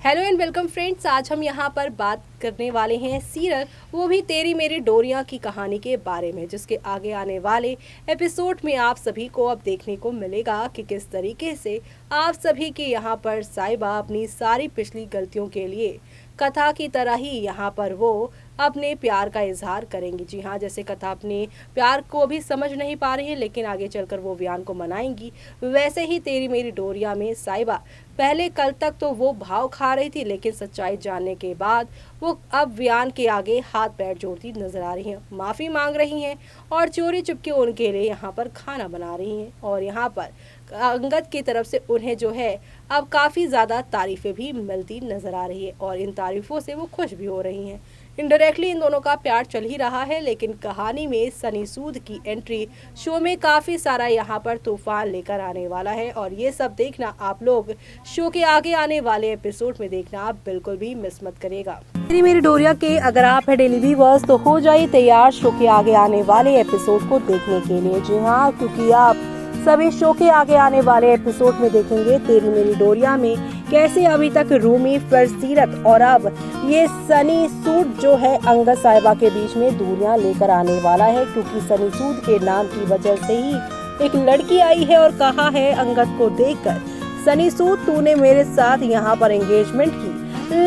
Hello and welcome friends. आज हम यहाँ पर बात करने वाले हैं सीरियल वो भी तेरी मेरी डोरियां की कहानी के बारे में, जिसके आगे आने वाले एपिसोड में आप सभी को अब देखने को मिलेगा कि किस तरीके से आप सभी के यहाँ पर साहिबा अपनी सारी पिछली गलतियों के लिए कथा की तरह ही यहाँ पर वो अपने प्यार का इजहार करेंगी। जी हाँ, जैसे कथा अपने प्यार को भी समझ नहीं पा रही है लेकिन आगे चलकर वो व्यान को मनाएंगी, वैसे ही तेरी मेरी डोरिया में साहिबा पहले कल तक तो वो भाव खा रही थी लेकिन सच्चाई जानने के बाद वो अब व्यान के आगे हाथ पैर जोड़ती नजर आ रही हैं, माफ़ी मांग रही हैं और चोरी चुपके उनके लिए यहाँ पर खाना बना रही हैं। और यहाँ पर अंगद की तरफ से उन्हें जो है अब काफ़ी ज़्यादा तारीफ़ें भी मिलती नजर आ रही है और इन तारीफ़ों से वो खुश भी हो रही हैं। इनडायरेक्टली इन दोनों का प्यार चल ही रहा है, लेकिन कहानी में सनी सूद की एंट्री शो में काफ़ी सारा यहाँ पर तूफान लेकर आने वाला है और ये सब देखना आप लोग शो के आगे आने वाले एपिसोड में देखना आप बिल्कुल भी मिस मत करिएगा। मेरी डोरिया के अगर आप है डेली व्यूअर्स तो हो जाइए तैयार शो के आगे आने वाले एपिसोड को देखने के लिए। जी हाँ, क्योंकि आप सभी शो के आगे आने वाले एपिसोड में देखेंगे तेरी मेरी डोरिया में कैसे अभी तक रूमी, फिर सीरत और अब ये सनी सूद जो है अंगद साहिबा के बीच में दूरियां लेकर आने वाला है, क्योंकि सनी सूद के नाम की वजह से ही एक लड़की आई है और कहा है अंगद को देखकर, सनी सूद तूने मेरे साथ यहाँ पर एंगेजमेंट की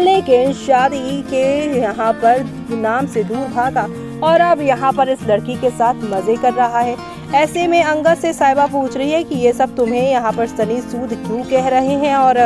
लेकिन शादी के यहाँ पर नाम से दूर भागा और अब यहाँ पर इस लड़की के साथ मजे कर रहा है। ऐसे में अंगद से साहिबा पूछ रही है कि ये सब तुम्हें यहाँ पर सनी सूद क्यों कह रहे हैं और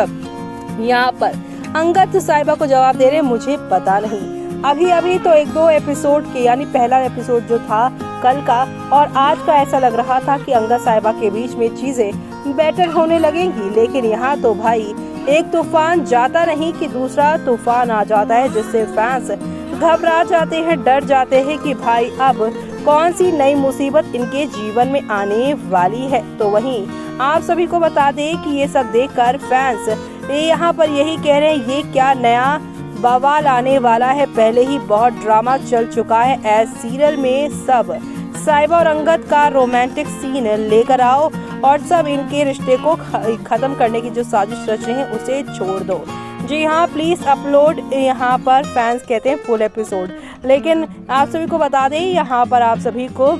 यहाँ पर अंगद साहिबा को जवाब दे रहे मुझे पता नहीं। अभी तो एक दो एपिसोड के यानी पहला एपिसोड जो था कल का और आज का ऐसा लग रहा था कि अंगद साहिबा के बीच में चीजें बेटर होने लगेंगी, लेकिन यहाँ तो भाई एक तूफान जाता नहीं कि दूसरा तूफान आ जाता है, जिससे फैंस घबरा जाते हैं, डर जाते हैं कि भाई अब कौन सी नई मुसीबत इनके जीवन में आने वाली है। तो वहीं आप सभी को बता दें कि ये सब देखकर फैंस यहाँ पर यही कह रहे हैं ये क्या नया बवाल आने वाला है, पहले ही बहुत ड्रामा चल चुका है। एज सीरियल में सब साहिबा और अंगद का रोमांटिक सीन लेकर आओ और सब इनके रिश्ते को खत्म करने की जो साजिश रच रहे हैं उसे छोड़ दो। जी हाँ, प्लीज अपलोड यहाँ पर फैंस कहते हैं फुल एपिसोड, लेकिन आप सभी को बता दें यहाँ पर आप सभी को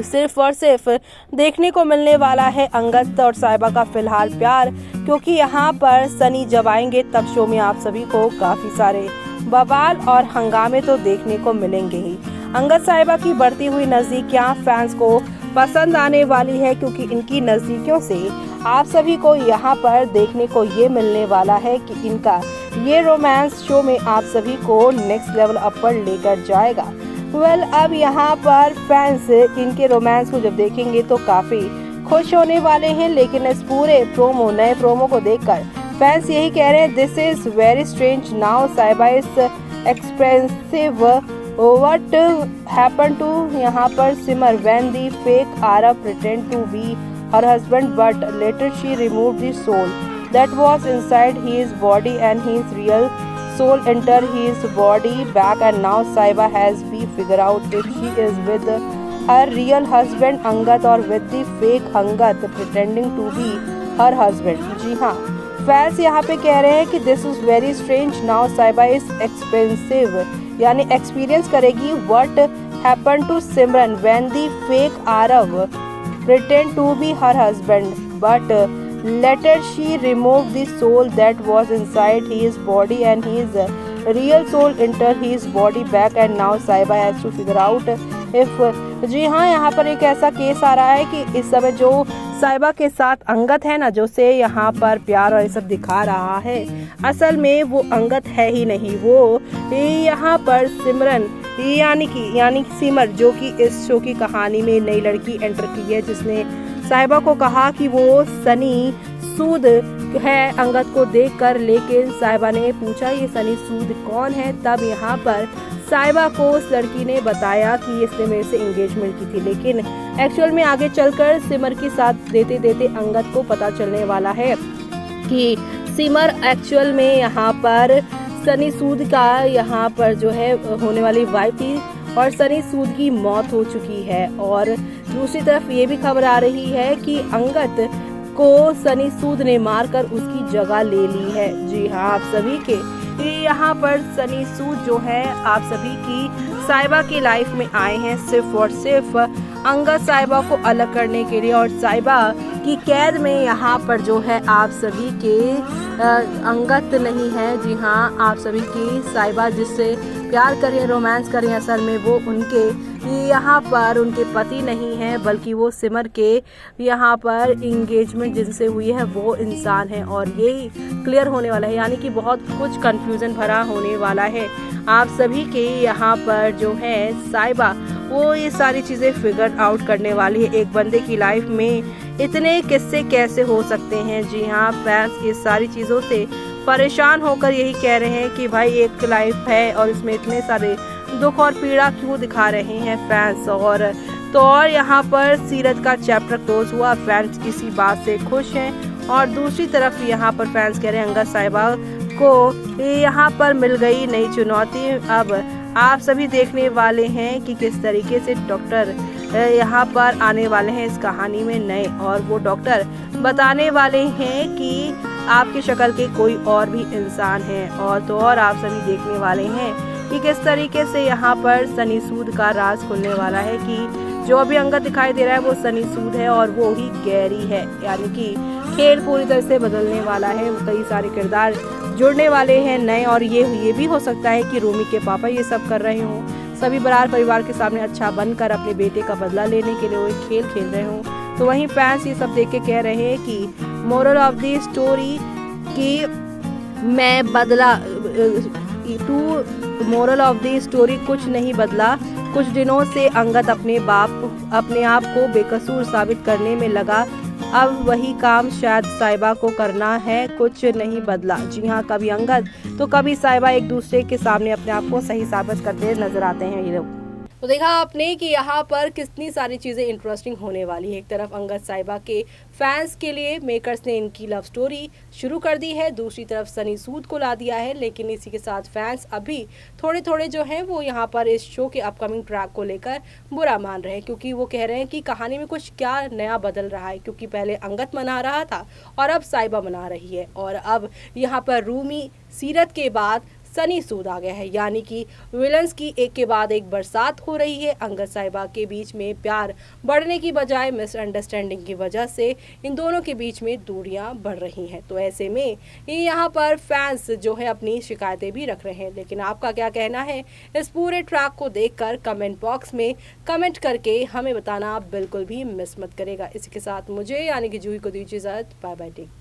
सिर्फ और सिर्फ देखने को मिलने वाला है अंगद और साहिबा का फिलहाल प्यार, क्योंकि यहाँ पर सनी जब आएंगे तब शो में आप सभी को काफी सारे बवाल और हंगामे तो देखने को मिलेंगे ही। अंगद साहिबा की बढ़ती हुई नजदीकियाँ फैंस को पसंद आने वाली है, क्योंकि इनकी नजदीकियों से आप सभी को यहाँ पर देखने को ये मिलने वाला है कि इनका ये रोमांस शो में आप सभी को नेक्स्ट लेवल अप पर लेकर जाएगा। अब यहाँ पर फैंस इनके रोमांस को जब देखेंगे तो काफी खुश होने वाले हैं, लेकिन इस पूरे नए प्रोमो को देखकर फैंस यही कह रहे हैं this is very strange now Sahiba is expensive what happen to यहाँ पर Simar when the fake Aara pretend to be her husband, but later she removed the soul that was inside his body and his real soul entered his body back, and now Sahiba has be figure out if she is with her real husband Angad or with the fake Angad pretending to be her husband। जी हाँ, fans यहाँ पे कह रहे हैं कि this is very strange now Sahiba is expensive यानी experience करेगी what happened to Simran when the fake Arav pretend to be her husband, but later she removed the soul that was inside his body and his real soul entered his body back, and now Sahiba has to figure out if जी हाँ, यहाँ पर एक ऐसा case आ रहा है कि इस समय जो साहिबा के साथ अंगद है ना, जो से यहाँ पर प्यार और ये सब दिखा रहा है, असल में वो अंगद है ही नहीं, वो यहाँ पर सिमरन यानी सिमर जो कि इस शो की कहानी में नई लड़की एंटर की है, जिसने साहिबा को कहा कि वो सनी सूद है अंगद को देखकर, लेकिन साहिबा ने पूछा ये सनी सूद कौन है। तब यहाँ पर साहिबा को उस लड़की ने बताया कि इसने मेरे से एंगेजमेंट की थी, लेकिन एक्चुअल में आगे चलकर सिमर के साथ देते देते अंगद को पता चलने वाला है कि सिमर एक्चुअल में यहाँ पर सनी सूद का यहाँ पर जो है होने वाली वाइफ थी और सनी सूद की मौत हो चुकी है। और दूसरी तरफ ये भी खबर आ रही है कि अंगद को सनी सूद ने मारकर उसकी जगह ले ली है। जी हाँ, आप सभी के यहाँ पर सनी सूद जो है आप सभी की साहिबा की लाइफ में आए हैं सिर्फ और सिर्फ अंगद साहिबा को अलग करने के लिए, और साहिबा की कैद में यहाँ पर जो है आप सभी के अंगद नहीं है। जी हाँ, आप सभी की साहिबा जिससे प्यार करें, रोमांस करें, असल में वो उनके यहाँ पर उनके पति नहीं है, बल्कि वो सिमर के यहाँ पर इंगेजमेंट जिनसे हुई है वो इंसान है। और यही क्लियर होने वाला है, यानी कि बहुत कुछ कंफ्यूजन भरा होने वाला है। आप सभी के यहाँ पर जो है साहिबा वो ये सारी चीज़ें फिगर आउट करने वाली है। एक बंदे की लाइफ में इतने किस्से कैसे हो सकते हैं। जी हाँ, फैंस इस सारी चीज़ों से परेशान होकर यही कह रहे हैं कि भाई एक लाइफ है और इसमें इतने सारे दुख और पीड़ा क्यों दिखा रहे हैं फैंस। और यहाँ पर सीरत का चैप्टर क्लोज हुआ, फैंस इसी बात से खुश हैं। और दूसरी तरफ यहाँ पर फैंस कह रहे हैं अंगद साहिबा को यहाँ पर मिल गई नई चुनौती। अब आप सभी देखने वाले हैं कि किस तरीके से डॉक्टर यहाँ पर आने वाले हैं इस कहानी में नए, और वो डॉक्टर बताने वाले हैं कि आपकी शक्ल के कोई और भी इंसान है। और आप सभी देखने वाले हैं कि किस तरीके से यहाँ पर सनी सूद का राज खुलने वाला है कि जो अभी अंगद दिखाई दे रहा है वो सनी सूद है और वो ही गैरी है। यानी कि खेल पूरी तरह से बदलने वाला है, कई सारे किरदार जुड़ने वाले हैं नए। और ये भी हो सकता है कि रूमी के पापा ये सब कर रहे हों, सभी बरार परिवार के सामने अच्छा बनकर अपने बेटे का बदला लेने के लिए वो एक खेल खेल रहे हों। तो वहीं फैंस ये सब देख के कह रहे हैं कि मोरल ऑफ द स्टोरी की मैं बदला मोरल ऑफ द स्टोरी कुछ नहीं बदला। कुछ दिनों से अंगद अपने आप को बेकसूर साबित करने में लगा, अब वही काम शायद साहिबा को करना है, कुछ नहीं बदला। जी हाँ, कभी अंगद तो कभी साहिबा एक दूसरे के सामने अपने आप को सही साबित करते नजर आते हैं ये लोग। तो देखा आपने कि यहाँ पर कितनी सारी चीज़ें इंटरेस्टिंग होने वाली है। एक तरफ अंगद साहिबा के फैंस के लिए मेकर्स ने इनकी लव स्टोरी शुरू कर दी है, दूसरी तरफ सनी सूद को ला दिया है। लेकिन इसी के साथ फैंस अभी थोड़े थोड़े जो हैं वो यहाँ पर इस शो के अपकमिंग ट्रैक को लेकर बुरा मान रहे हैं, क्योंकि वो कह रहे हैं कि कहानी में कुछ क्या नया बदल रहा है, क्योंकि पहले अंगद मना रहा था और अब साहिबा मना रही है, और अब यहाँ पर रूमी सीरत के बाद सनी सूद आ गया है। यानी कि विलन्स की एक के बाद एक बरसात हो रही है। अंगद साहिबा के बीच में प्यार बढ़ने की बजाय मिसअंडरस्टैंडिंग की वजह से इन दोनों के बीच में दूरियां बढ़ रही हैं। तो ऐसे में यहाँ पर फैंस जो है अपनी शिकायतें भी रख रहे हैं। लेकिन आपका क्या कहना है इस पूरे ट्रैक को देखकर कमेंट बॉक्स में कमेंट करके हमें बताना बिल्कुल भी मिस मत करेगा। इसी के साथ मुझे यानी कि जूही को दीजिए इजाजत। Bye bye, take care.